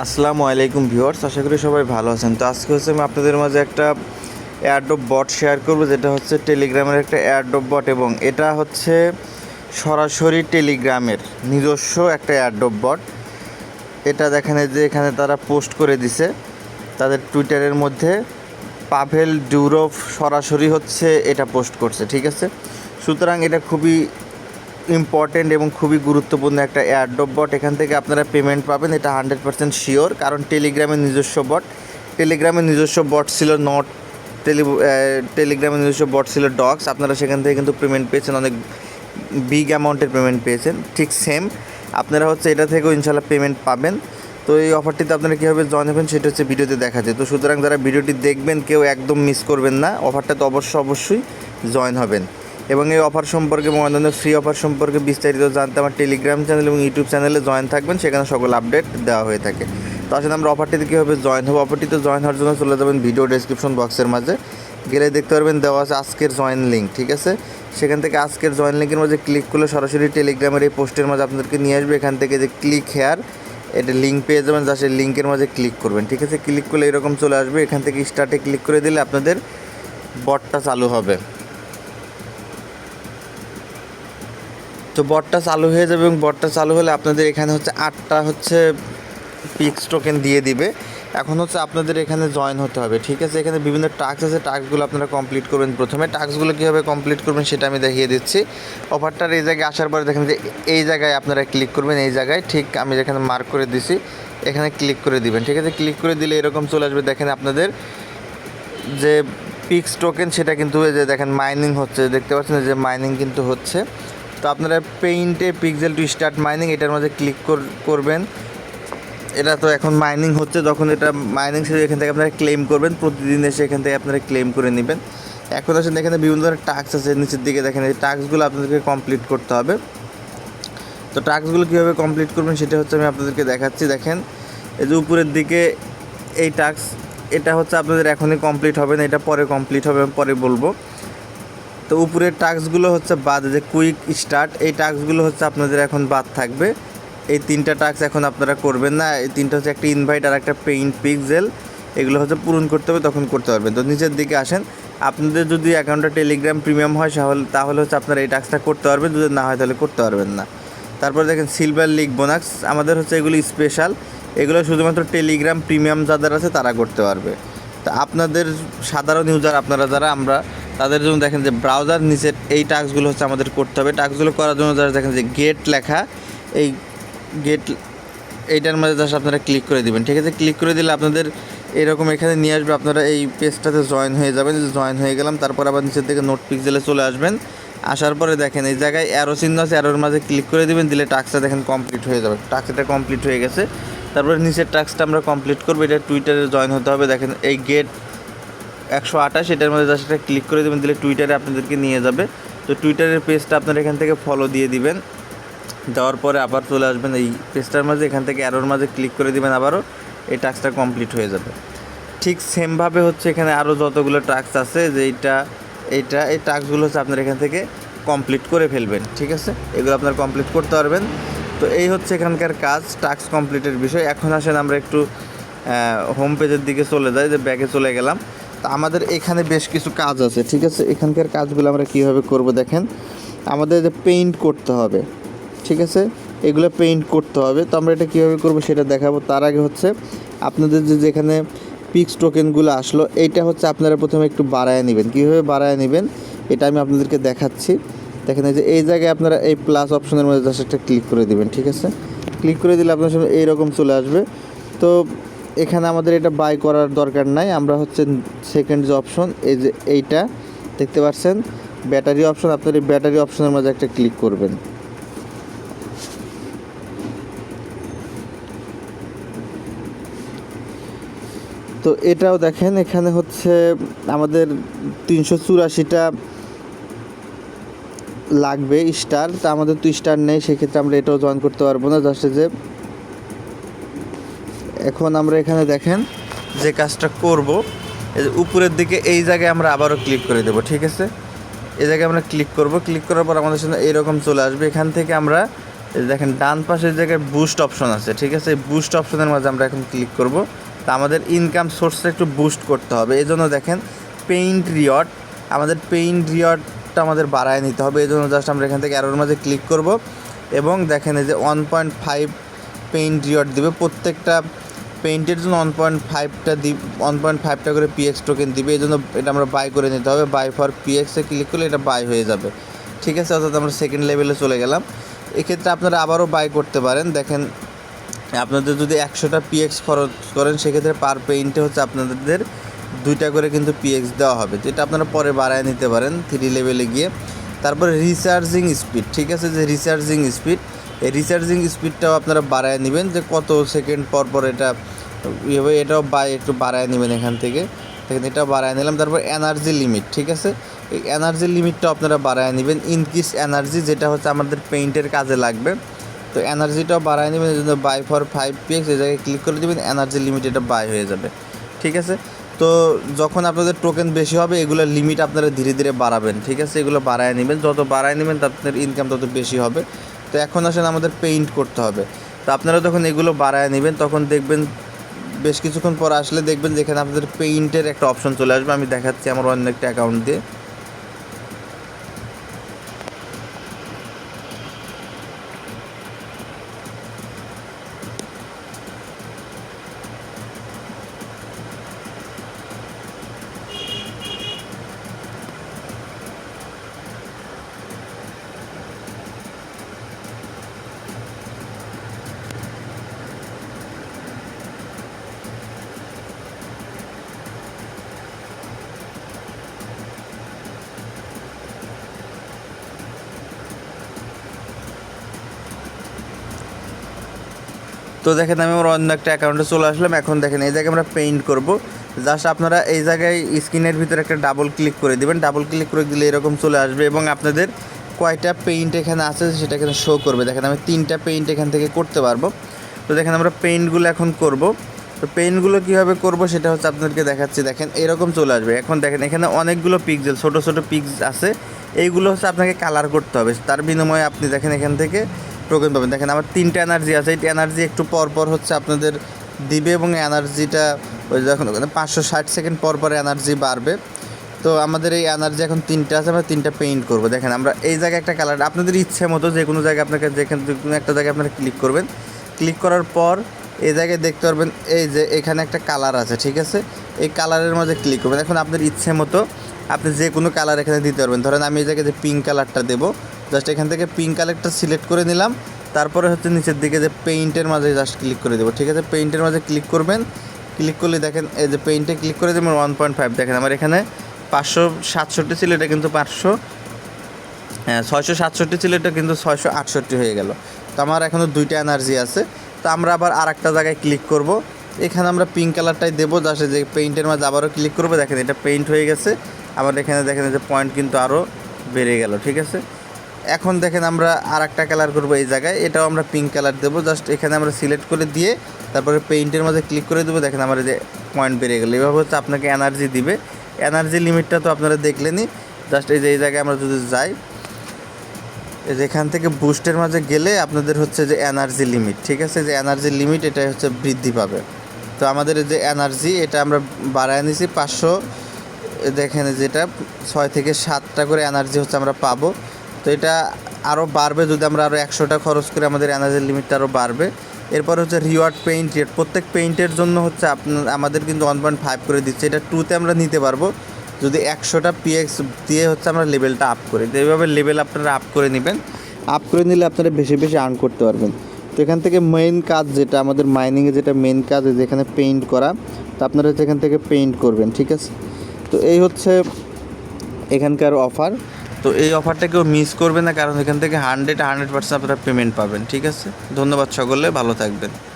আসসালামু আলাইকুম ভিউয়ার্স, আশা করি সবাই ভালো আছেন। তো আজকে হচ্ছে আমি আপনাদের মাঝে একটা এয়ারড্রপ বট শেয়ার করব, যেটা হচ্ছে টেলিগ্রামের একটা এয়ারড্রপ বট, এবং এটা হচ্ছে সরাসরি টেলিগ্রামের নিজস্ব একটা এয়ারড্রপ বট। এটা দেখেন যে এখানে তারা পোস্ট করে দিছে তাদের টুইটারের মধ্যে, পাভেল ডুরোভ সরাসরি হচ্ছে এটা পোস্ট করছে, ঠিক আছে। সুতরাং এটা খুবই ইম্পর্টেন্ট এবং খুবই গুরুত্বপূর্ণ একটা এয়ারড্রপ বট। এখান থেকে আপনারা পেমেন্ট পাবেন, এটা 100% শিওর, কারণ টেলিগ্রামের নিজস্ব বট। টেলিগ্রামের নিজস্ব বট ছিল টেলিগ্রামের নিজস্ব বট ছিল ডক্স। আপনারা সেখান থেকে কিন্তু পেমেন্ট পেয়েছেন, অনেক বিগ অ্যামাউন্টের পেমেন্ট পেয়েছেন। ঠিক সেম আপনারা হচ্ছে এটা থেকেও ইনশাল্লাহ পেমেন্ট পাবেন। তো এই অফারটিতে আপনারা কীভাবে জয়েন হবেন সেটা হচ্ছে ভিডিওতে দেখা যায়। তো সুতরাং যারা ভিডিওটি দেখবেন কেউ একদম মিস করবেন না, অফারটাতে অবশ্যই জয়েন হবেন। এবং এই অফার সম্পর্কে এবং অন্যান্য ফ্রি অফার সম্পর্কে বিস্তারিত জানতে আমার টেলিগ্রাম চ্যানেল এবং ইউটিউব চ্যানেলে জয়েন থাকবেন, সেখানে সকল আপডেট দেওয়া হয়ে থাকে। তো আসলে আমরা অফারটিতে কীভাবে জয়েন হবো, অফারটিতে জয়েন হওয়ার জন্য চলে যাবেন ভিডিও ডেসক্রিপশন বক্সের মাঝে, গেলে দেখতে পারবেন দেওয়া আছে আজকের জয়েন লিঙ্ক, ঠিক আছে। সেখান থেকে আজকের জয়েন লিঙ্কের মাঝে ক্লিক করলে সরাসরি টেলিগ্রামের এই পোস্টের মাঝে আপনাদেরকে নিয়ে আসবে। এখান থেকে যে ক্লিক হেয়ার, এটা লিঙ্ক পেয়ে যাবেন, যা সেই লিঙ্কের মাঝে ক্লিক করবেন, ঠিক আছে। ক্লিক করলে এরকম চলে আসবে। এখান থেকে স্টার্টে ক্লিক করে দিলে আপনাদের বটটা চালু হবে। তো বটটা চালু হয়ে যাবে, এবং বটটা চালু হলে আপনাদের এখানে হচ্ছে 8টা হচ্ছে পিক্স টোকেন দিয়ে দিবে। এখন হচ্ছে আপনাদের এখানে জয়েন হতে হবে, ঠিক আছে। এখানে বিভিন্ন টাস্ক আছে, টাস্কগুলো আপনারা কমপ্লিট করবেন। প্রথমে টাস্কগুলো কীভাবে কমপ্লিট করবেন সেটা আমি দেখিয়ে দিচ্ছি। অফারটার এই জায়গায় আসার পরে দেখেন যে এই জায়গায় আপনারা ক্লিক করবেন, এই জায়গায় ঠিক আমি যেখানে মার্ক করে দিছি এখানে ক্লিক করে দিবেন, ঠিক আছে। ক্লিক করে দিলে এরকম চলে আসবে। দেখেন আপনাদের যে পিক্স টোকেন সেটা কিন্তু যে দেখেন মাইনিং হচ্ছে, দেখতে পাচ্ছেন যে মাইনিং কিন্তু হচ্ছে। তো আপনারা পেইন্টে পিক্সেল টু স্টার্ট মাইনিং এটার মধ্যে ক্লিক করবেন। এটা তো এখন মাইনিং হচ্ছে, যখন এটা মাইনিং শেষে এখান থেকে আপনারা ক্লেম করবেন, প্রতিদিন এসে এখান থেকে আপনারা ক্লেম করে নেবেন। এখন আসেন এখানে বিভিন্ন ধরনের টাস্ক আছে, নিচের দিকে দেখেন এই টাস্কগুলো আপনাদেরকে কমপ্লিট করতে হবে। তো টাস্কগুলো কীভাবে কমপ্লিট করবেন সেটা হচ্ছে আমি আপনাদেরকে দেখাচ্ছি। দেখেন এই যে উপরের দিকে এই টাস্ক, এটা হচ্ছে আপনাদের এখনই কমপ্লিট হবে না, এটা পরে কমপ্লিট হবে, পরে বলবো। তো উপরের টাস্কগুলো হচ্ছে বাদ, যে কুইক স্টার্ট, এই টাস্কগুলো হচ্ছে আপনাদের এখন বাদ থাকবে। এই 3টা টাস্ক এখন আপনারা করবেন না। এই 3টা হচ্ছে একটা ইনভাইট আর একটা পেইন্ট পিক্সেল, এগুলো হচ্ছে পূরণ করতে হবে, তখন করতে পারবেন। তো নিচের দিকে আসেন, আপনাদের যদি অ্যাকাউন্টটা টেলিগ্রাম প্রিমিয়াম হয় তাহলে হচ্ছে আপনারা এই টাস্কটা করতে পারবেন, যদি না হয় তাহলে করতে পারবেন না। তারপরে দেখেন সিলভার লিগ বোনাস, আমাদের হচ্ছে এগুলি স্পেশাল, এগুলো শুধুমাত্র টেলিগ্রাম প্রিমিয়াম যাদের আছে তারা করতে পারবে। তো আপনাদের সাধারণ ইউজার আপনারা যারা, আমরা তাদের জন্য দেখেন যে ব্রাউজার নিচের এই টাস্কগুলো হচ্ছে আমাদের করতে হবে। টাস্কগুলো করার জন্য যারা দেখেন যে গেট লেখা, এই গেট এইটার মধ্যে জাস্ট আপনারা ক্লিক করে দিবেন, ঠিক আছে। ক্লিক করে দিলে আপনাদের এরকম এখানে নিয়ে আসবে, আপনারা এই পেজটাতে জয়েন হয়ে যাবেন। জয়েন হয়ে গেলাম, তারপর আবার নিচের থেকে নোট পিক্সেলে চলে আসবেন। আসার পরে দেখেন এই জায়গায় অ্যারো চিহ্ন আছে, অ্যারোর মাঝে ক্লিক করে দিবেন, দিলে টাস্কটা দেখেন কমপ্লিট হয়ে যাবে। টাস্কটা কমপ্লিট হয়ে গেছে। তারপরে নিচের টাস্কটা আমরা কমপ্লিট করবো, এটা টুইটারে জয়েন হতে হবে। দেখেন এই গেট 128, এটার মধ্যে জাস্ট একটা ক্লিক করে দেবেন, দিলে টুইটারে আপনাদেরকে নিয়ে যাবে। তো টুইটারের পেজটা আপনারা এখান থেকে ফলো দিয়ে দিবেন, দেওয়ার পরে আবার চলে আসবেন এই পেজটার মাঝে, এখান থেকে অ্যারোর মাঝে ক্লিক করে দিবেন, আবারও এই টাস্কটা কমপ্লিট হয়ে যাবে। ঠিক সেমভাবে হচ্ছে এখানে আরও যতগুলো টাস্ক আছে, যে এই টাস্কগুলো হচ্ছে আপনারা এখান থেকে কমপ্লিট করে ফেলবেন, ঠিক আছে। এগুলো আপনারা কমপ্লিট করতে পারবেন। তো এই হচ্ছে এখানকার কাজ, টাস্ক কমপ্লিটের বিষয়। এখন আসেন আমরা একটু হোম পেজের দিকে চলে যাই, যে ব্যাকে চলে গেলাম। তো আমাদের এখানে বেশ কিছু কাজ আছে, ঠিক আছে। এখানকার কাজগুলো আমরা কীভাবে করব দেখেন, আমাদের যে পেইন্ট করতে হবে, ঠিক আছে, এগুলো পেইন্ট করতে হবে। তো আমরা এটা কীভাবে করবো সেটা দেখাবো। তার আগে হচ্ছে আপনাদের যেখানে পিক্স টোকেনগুলো আসলো, এইটা হচ্ছে আপনারা প্রথমে একটু বাড়ায় নেবেন। কীভাবে বাড়ায় নেবেন এটা আমি আপনাদেরকে দেখাচ্ছি। দেখেন যে এই জায়গায় আপনারা এই প্লাস অপশনের মধ্যে জাস্ট একটা ক্লিক করে দিবেন, ঠিক আছে। ক্লিক করে দিলে আপনার সামনে এইরকম চলে আসবে। তো এখানে আমাদের এটা বাই করার দরকার নাই, আমরা হচ্ছে সেকেন্ড যে অপশন, এই যে এইটা দেখতে পাচ্ছেন ব্যাটারি অপশন, আপনার এই ব্যাটারি অপশনের মধ্যে একটা ক্লিক করবেন। তো এটাও দেখেন এখানে হচ্ছে আমাদের 384টা লাগবে স্টার, তা আমাদের তো স্টার নেই, সেক্ষেত্রে আমরা এটাও জয়েন করতে পারবো না। জাস্ট যে এখন আমরা এখানে দেখেন যে কাজটা করব, এই উপরের দিকে এই জায়গায় আমরা আবারও ক্লিক করে দেবো, ঠিক আছে। এই জায়গায় আমরা ক্লিক করব, ক্লিক করার পর আমাদের সামনে এইরকম চলে আসবে। এখান থেকে আমরা এই দেখেন ডান পাশের জায়গায় বুস্ট অপশন আছে, ঠিক আছে? এই বুস্ট অপশনের মাঝে আমরা এখন ক্লিক করব। তা আমাদের ইনকাম সোর্সটা একটু বুস্ট করতে হবে, এই জন্য দেখেন পেইন্ট রিওয়ার্ড, আমাদের পেইন্ট রিওয়ার্ডটা আমাদের বাড়ায় নিতে হবে। এই জন্য জাস্ট আমরা এখান থেকে অ্যারোর মাঝে ক্লিক করব এবং দেখেন এই যে 1.5 পেইন্ট রিওয়ার্ড দিবে, প্রত্যেকটা পেইন্টের জন্য 1.5টা করে পিএক্স টোকেন দিবে। এই জন্য এটা আমরা বাই করে নিতে হবে। বাই ফর পিএক্সে ক্লিক করলে এটা বাই হয়ে যাবে, ঠিক আছে? অর্থাৎ আমরা সেকেন্ড লেভেলে চলে গেলাম। এক্ষেত্রে আপনারা আবারও বাই করতে পারেন। দেখেন আপনাদের যদি 100টা পিএক্স খরচ করেন সেক্ষেত্রে পার পেইন্টে হচ্ছে আপনাদের 2টা করে কিন্তু পিএক্স দেওয়া হবে, যেটা আপনারা পরে বাড়ায় নিতে পারেন 3 লেভেলে গিয়ে। তারপরে রিচার্জিং স্পিড, ঠিক আছে? যে রিচার্জিং স্পিড, এই রিচার্জিং স্পিডটাও আপনারা বাড়ায় নেবেন, যে কত সেকেন্ড পর পর এটা এভাবে এটাও একটু বাড়ায় নেবেন এখান থেকে। দেখেন এটাও বাড়ায় নিলাম। তারপর এনার্জি লিমিট, ঠিক আছে? এই এনার্জি লিমিটটাও আপনারা বাড়ায় নেবেন। ইনক্রিজ এনার্জি, যেটা হচ্ছে আমাদের পেইন্টের কাজে লাগবে, তো এনার্জিটাও বাড়ায় নেবেন। এই জন্য বাই ফর 5 পিএক্স এই জায়গায় ক্লিক করে দেবেন, এনার্জি লিমিট এটা বাই হয়ে যাবে, ঠিক আছে? তো যখন আপনাদের টোকেন বেশি হবে এগুলোর লিমিট আপনারা ধীরে ধীরে বাড়াবেন, ঠিক আছে? এগুলো বাড়ায় নেবেন, যত বাড়ায় নেবেন আপনার ইনকাম তত বেশি হবে। তো এখন আসলে আমাদের পেইন্ট করতে হবে। তো আপনারা যখন এগুলো বাড়ায় নেবেন তখন দেখবেন বেশ কিছুক্ষণ পর আসলে দেখবেন যেখানে আপনাদের পেইন্টের একটা অপশন চলে আসবে। আমি দেখাচ্ছি আমার অন্য একটা অ্যাকাউন্ট দিয়ে। তো দেখেন আমি আমার অন্য একটা অ্যাকাউন্টে চলে আসলাম। এখন দেখেন এই জায়গায় আমরা পেইন্ট করব। জাস্ট আপনারা এই জায়গায় স্ক্রিনের ভিতরে একটা ডাবল ক্লিক করে দেবেন। ডাবল ক্লিক করে দিলে এরকম চলে আসবে এবং আপনাদের কয়টা পেইন্ট এখানে আছে সেটা এখানে শো করবে। দেখেন আমি 3টা পেইন্ট এখান থেকে করতে পারবো। তো দেখেন আমরা পেইন্টগুলো এখন করব। তো পেইন্টগুলো কীভাবে করব সেটা হচ্ছে আপনাদেরকে দেখাচ্ছি। দেখেন এরকম চলে আসবে। এখন দেখেন এখানে অনেকগুলো পিক্সেল, ছোটো ছোটো পিক্স আছে, এইগুলো হচ্ছে আপনাকে কালার করতে হবে। তার বিনিময়ে আপনি দেখেন এখান থেকে টোকেন পাবেন। দেখেন আমার 3টা এনার্জি আছে, এই এনার্জি একটু পর পর হচ্ছে আপনাদের দিবে এবং এনার্জিটা ওই দেখুন ওখানে 560 সেকেন্ড পর পর এনার্জি বাড়বে। তো আমাদের এই এনার্জি এখন 3টা আছে, আমরা 3টা পেইন্ট করবো। দেখেন আমরা এই জায়গায় একটা কালার আপনাদের ইচ্ছে মতো যে কোনো জায়গায় আপনাকে যেখানে যে কোনো একটা জায়গায় আপনারা ক্লিক করবেন। ক্লিক করার পর এই জায়গায় দেখতে পারবেন এই যে এখানে একটা কালার আছে, ঠিক আছে? এই কালারের মধ্যে ক্লিক করবেন। এখন আপনার ইচ্ছে মতো আপনি যে কোনো কালার এখানে দিতে পারবেন। ধরেন আমি এই জায়গায় যে পিঙ্ক কালারটা দেবো, জাস্ট এখান থেকে পিঙ্ক কালারটা সিলেক্ট করে নিলাম। তারপরে হচ্ছে নিচের দিকে যে পেইন্টের মাঝে জাস্ট ক্লিক করে দেবো, ঠিক আছে? পেইন্টের মাঝে ক্লিক করবেন। ক্লিক করলে দেখেন এই যে পেইন্টে ক্লিক করে দেবেন 1.5। দেখেন আমার এখানে 567 ছিল, এটা কিন্তু 667 ছিল, এটা কিন্তু 668 হয়ে গেল। তো আমার এখনও 2টা এনার্জি আছে। তো আমরা আবার আরেকটা জায়গায় ক্লিক করব। এখানে আমরা পিঙ্ক কালারটাই দেবো, জাস্ট যে পেইন্টের মাঝে আবারও ক্লিক করবো। দেখেন এটা পেইন্ট হয়ে গেছে। আবার এখানে দেখেন যে পয়েন্ট কিন্তু আরও বেড়ে গেল, ঠিক আছে? এখন দেখেন আমরা আরেকটা কালার করবো এই জায়গায়, এটাও আমরা পিঙ্ক কালার দেবো। জাস্ট এখানে আমরা সিলেক্ট করে দিয়ে তারপরে পেইন্টের মাঝে ক্লিক করে দেবো। দেখেন আমার যে পয়েন্ট বেড়ে গেলো। এভাবে হচ্ছে আপনাকে এনার্জি দিবে। এনার্জি লিমিটটা তো আপনারা দেখলেনই। জাস্ট এই যে এই জায়গায় আমরা যদি যাই, যেখান থেকে বুস্টের মাঝে গেলে আপনাদের হচ্ছে যে এনার্জি লিমিট, ঠিক আছে? যে এনার্জি লিমিট এটা হচ্ছে বৃদ্ধি পাবে। তো আমাদের যে এনার্জি এটা আমরা বাড়ায় নিয়েছি 500। দেখেন যেটা 6 থেকে 7টা করে এনার্জি হচ্ছে আমরা পাবো। তো এটা আরও বাড়বে যদি আমরা আরও 100টা খরচ করে, আমাদের এনার্জির লিমিটটা আরও বাড়বে। এরপর হচ্ছে রিওয়ার্ড পেইন্ট রেট, প্রত্যেক পেইন্টের জন্য হচ্ছে আমাদের কিন্তু 1.5 করে দিচ্ছে। এটা 2তে আমরা নিতে পারবো যদি 100টা পিএক্স দিয়ে হচ্ছে আমরা লেভেলটা আপ করি। তো এইভাবে লেভেল আপনারা আপ করে নেবেন। আপ করে নিলে আপনারা বেশি বেশি আর্ন করতে পারবেন। তো এখান থেকে মেইন কাজ যেটা আমাদের মাইনিংয়ে যেটা মেইন কাজ, যেখানে পেইন্ট করা, তো আপনারা যেখান থেকে পেইন্ট করবেন, ঠিক আছে? তো এই হচ্ছে এখানকার অফার। তো এই অফারটা কেউ মিস করবে না, কারণ এখান থেকে 100% আপনারা পেমেন্ট পাবেন, ঠিক আছে? ধন্যবাদ সকলে, ভালো থাকবেন।